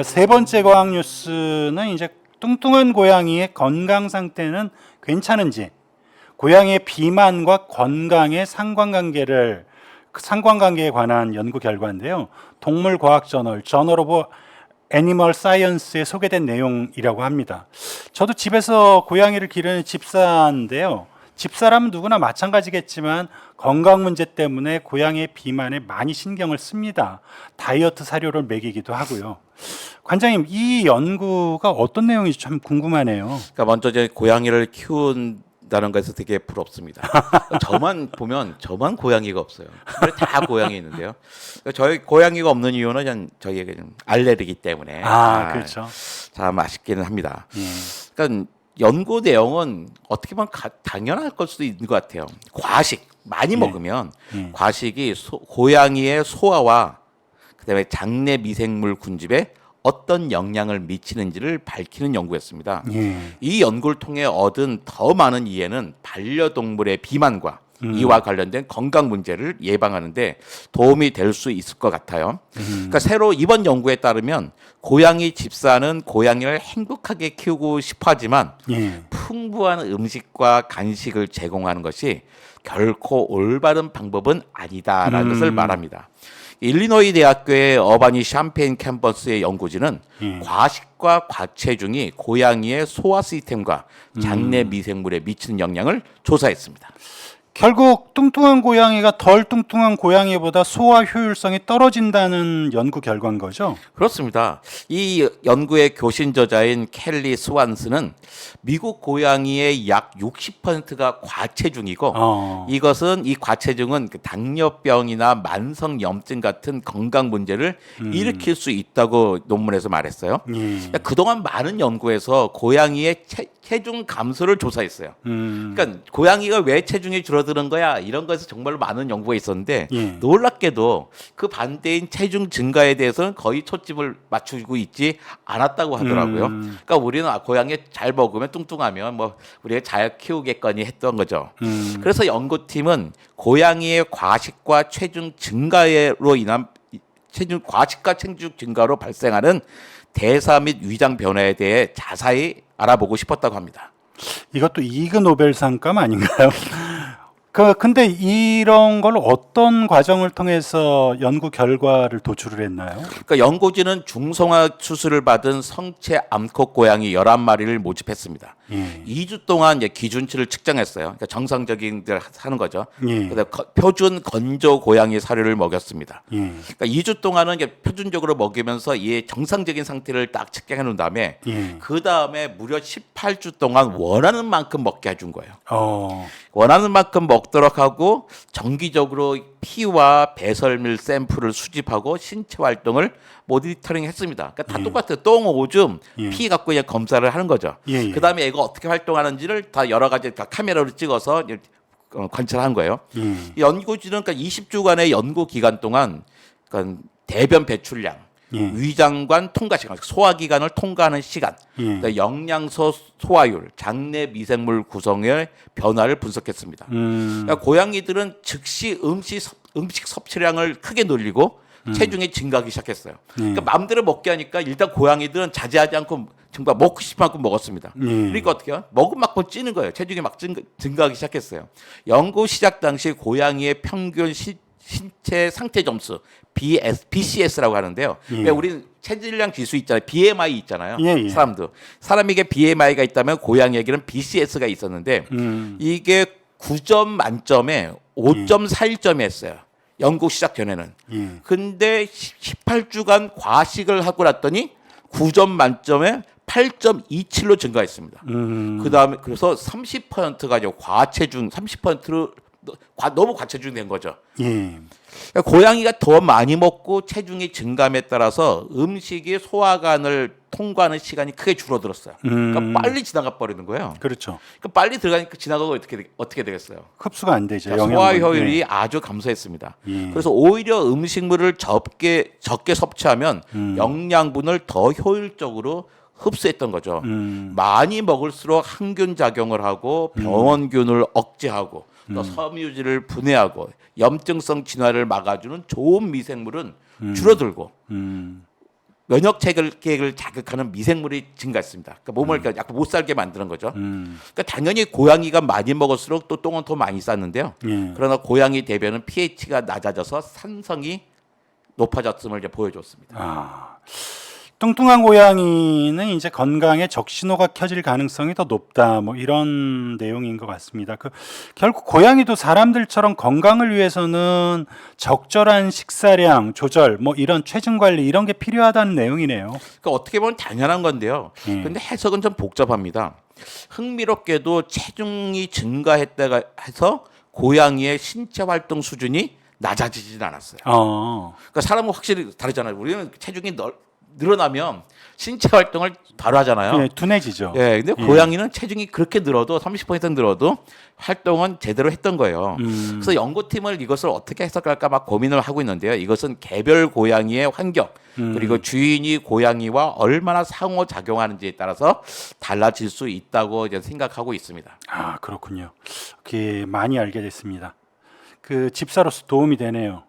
세 번째 과학 뉴스는 이제 뚱뚱한 고양이의 건강 상태는 괜찮은지, 고양이의 비만과 건강의 상관관계에 관한 연구 결과인데요. 동물과학저널 저널 오브 애니멀 사이언스에 소개된 내용이라고 합니다. 저도 집에서 고양이를 기르는 집사인데요. 집사라면 누구나 마찬가지겠지만 건강 문제 때문에 고양이의 비만에 많이 신경을 씁니다. 다이어트 사료를 먹이기도 하고요. 관장님, 이 연구가 어떤 내용인지 참 궁금하네요. 그러니까 먼저 이제 고양이를 키운다는 것에서 되게 부럽습니다. 저만 보면 저만 고양이가 없어요. 주변에 다 고양이 있는데요. 그러니까 저희 고양이가 없는 이유는 그냥 저희에게 좀 알레르기 때문에. 그렇죠. 참 맛있기는 합니다. 예. 그러니까 연구 내용은 어떻게 보면 당연할 걸 수도 있는 것 같아요. 과식 많이 먹으면 과식이 고양이의 소화와 그다음에 장내 미생물 군집에 어떤 영향을 미치는지를 밝히는 연구였습니다. 이 연구를 통해 얻은 더 많은 이해는 반려동물의 비만과 이와 관련된 건강 문제를 예방하는 데 도움이 될 수 있을 것 같아요. 그러니까 새로 이번 연구에 따르면 고양이 집사는 고양이를 행복하게 키우고 싶어 하지만 풍부한 음식과 간식을 제공하는 것이 결코 올바른 방법은 아니다라는 것을 말합니다. 일리노이 대학교의 어바니 샴페인 캠퍼스의 연구진은 과식과 과체중이 고양이의 소화 시스템과 장내 미생물에 미치는 영향을 조사했습니다. 결국 뚱뚱한 고양이가 덜 뚱뚱한 고양이보다 소화 효율성이 떨어진다는 연구 결과인 거죠? 그렇습니다. 이 연구의 교신 저자인 켈리 스완스는 미국 고양이의 약 60%가 과체중이고 이것은 이 과체중은 당뇨병이나 만성염증 같은 건강 문제를 일으킬 수 있다고 논문에서 말했어요. 그러니까 그동안 많은 연구에서 고양이의 체중 감소를 조사했어요. 그러니까 고양이가 왜 체중이 줄어드는 거야? 이런 것에서 정말로 많은 연구가 있었는데 놀랍게도 그 반대인 체중 증가에 대해서는 거의 초점을 맞추고 있지 않았다고 하더라고요. 그러니까 우리는 고양이 잘 먹으면 뚱뚱하면 뭐 우리가 잘 키우겠거니 했던 거죠. 그래서 연구팀은 고양이의 과식과 체중 증가로 인한 과식과 체중 증가로 발생하는 대사 및 위장 변화에 대해 자세히 알아보고 싶었다고 합니다. 이것도 이그 노벨상감 아닌가요? 근데 이런 걸 어떤 과정을 통해서 연구 결과를 도출을 했나요? 그러니까 연구진은 중성화 수술을 받은 성체 암컷 고양이 11마리를 모집했습니다. 2주 동안 이제 기준치를 측정했어요. 그러니까 정상적인 들 하는 거죠. 그래서 표준 건조 고양이 사료를 먹였습니다. 그러니까 2주 동안은 이제 표준적으로 먹이면서 이 정상적인 상태를 딱 측정해 놓은 다음에 그 다음에 무려 18주 동안 원하는 만큼 먹게 해준 거예요. 원하는 만큼 먹도록 하고 정기적으로 피와 배설물 샘플을 수집하고 신체 활동을 모니터링 했습니다. 그러니까 다 똑같아요. 똥, 오줌, 피 갖고 그냥 검사를 하는 거죠. 그 다음에 얘가 어떻게 활동하는지를 다 여러 가지 다 카메라로 찍어서 관찰한 거예요. 이 연구진은 그러니까 20주간의 연구 기간 동안 그러니까 대변 배출량, 위장관 통과 시간, 소화기관을 통과하는 시간, 그러니까 영양소 소화율, 장내 미생물 구성의 변화를 분석했습니다. 그러니까 고양이들은 즉시 음식 섭취량을 크게 늘리고 체중이 증가하기 시작했어요. 그러니까 마음대로 먹게 하니까 일단 고양이들은 자제하지 않고 정말 먹고 싶은 만큼 먹었습니다. 그러니까 어떻게 해요? 먹은 만큼 찌는 거예요. 체중이 막 증가하기 시작했어요. 연구 시작 당시 고양이의 평균 신체 상태 점수 BCS라고 하는데요. 왜 우리는 체질량 지수 있잖아요. BMI 있잖아요. 사람에게 BMI가 있다면 고양이에게는 BCS가 있었는데 이게 9점 만점에 5.41점이었어요. 연구 시작 전에는. 근데 18주간 과식을 하고 났더니 9점 만점에 8.27로 증가했습니다. 그다음에 그래서 30%가 이제 과체중 30%로 너무 과체중 된 거죠. 그러니까 고양이가 더 많이 먹고 체중이 증감에 따라서 음식이 소화관을 통과하는 시간이 크게 줄어들었어요. 그러니까 빨리 지나가 버리는 거예요. 그렇죠. 그러니까 빨리 들어가니까 지나가고 어떻게 되겠어요? 흡수가 안 되죠. 그러니까 소화 효율이 아주 감소했습니다. 그래서 오히려 음식물을 적게 섭취하면 영양분을 더 효율적으로 흡수했던 거죠. 많이 먹을수록 항균 작용을 하고 병원균을 억제하고 또 섬유질을 분해하고 염증성 진화를 막아주는 좋은 미생물은 줄어들고 면역 체계를 자극하는 미생물이 증가했습니다. 그러니까 몸을 약간 못 살게 만드는 거죠. 그러니까 당연히 고양이가 많이 먹을수록 또 똥은 더 많이 쌌는데요. 그러나 고양이 대변은 pH가 낮아져서 산성이 높아졌음을 이제 보여줬습니다. 아, 뚱뚱한 고양이는 이제 건강에 적신호가 켜질 가능성이 더 높다. 뭐 이런 내용인 것 같습니다. 결국 고양이도 사람들처럼 건강을 위해서는 적절한 식사량 조절, 뭐 이런 체중 관리 이런 게 필요하다는 내용이네요. 그러니까 어떻게 보면 당연한 건데요. 근데 해석은 좀 복잡합니다. 흥미롭게도 체중이 증가했다가 해서 고양이의 신체 활동 수준이 낮아지진 않았어요. 그러니까 사람은 확실히 다르잖아요. 우리는 체중이 늘어나면 신체 활동을 바로 하잖아요. 네, 둔해지죠. 예, 근데 고양이는 체중이 그렇게 늘어도 30% 늘어도 활동은 제대로 했던 거예요. 그래서 연구팀을 이것을 어떻게 해석할까 막 고민을 하고 있는데요. 이것은 개별 고양이의 환경 그리고 주인이 고양이와 얼마나 상호 작용하는지에 따라서 달라질 수 있다고 이제 생각하고 있습니다. 아, 그렇군요. 많이 알게 됐습니다. 집사로서 도움이 되네요.